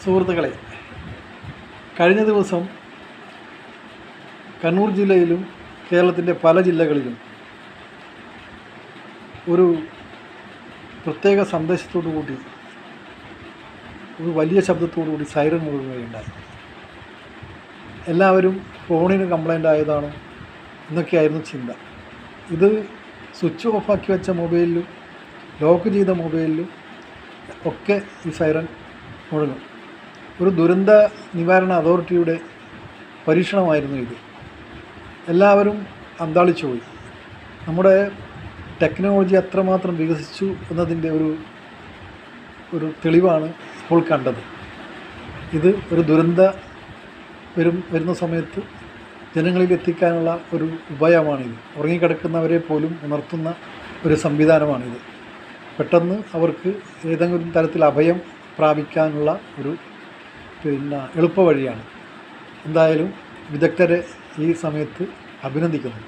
സുഹൃത്തുക്കളെ, കഴിഞ്ഞ ദിവസം കണ്ണൂർ ജില്ലയിലും കേരളത്തിൻ്റെ പല ജില്ലകളിലും ഒരു പ്രത്യേക സന്ദേശത്തോടു കൂടി ഒരു വലിയ ശബ്ദത്തോടു കൂടി സൈറൻ മുഴങ്ങുകയുണ്ടായി. എല്ലാവരും ഫോണിന് കംപ്ലൈൻ്റ് ആയതാണോ എന്നൊക്കെയായിരുന്നു ചിന്ത. ഇത് സ്വിച്ച് ഓഫാക്കി വെച്ച മൊബൈലിലും ലോക്ക് ചെയ്ത മൊബൈലിലും ഒക്കെ ഈ സൈറൻ മുഴങ്ങും. ഒരു ദുരന്ത നിവാരണ അതോറിറ്റിയുടെ പരീക്ഷണമായിരുന്നു ഇത്. എല്ലാവരും അന്താളിച്ചു പോയി. നമ്മുടെ ടെക്നോളജി അത്രമാത്രം വികസിച്ചു എന്നതിൻ്റെ ഒരു തെളിവാണ് ഇപ്പോൾ കണ്ടത്. ഇത് ഒരു ദുരന്ത വരുന്ന സമയത്ത് ജനങ്ങളിൽ എത്തിക്കാനുള്ള ഒരു ഉപായമാണിത്. ഉറങ്ങിക്കിടക്കുന്നവരെ പോലും ഉണർത്തുന്ന ഒരു സംവിധാനമാണിത്. പെട്ടെന്ന് അവർക്ക് ഏതെങ്കിലും തരത്തിൽ അഭയം പ്രാപിക്കാനുള്ള ഒരു എളുപ്പ വഴിയാണ്. എന്തായാലും വിദഗ്ധരെ ഈ സമയത്ത് അഭിനന്ദിക്കുന്നു.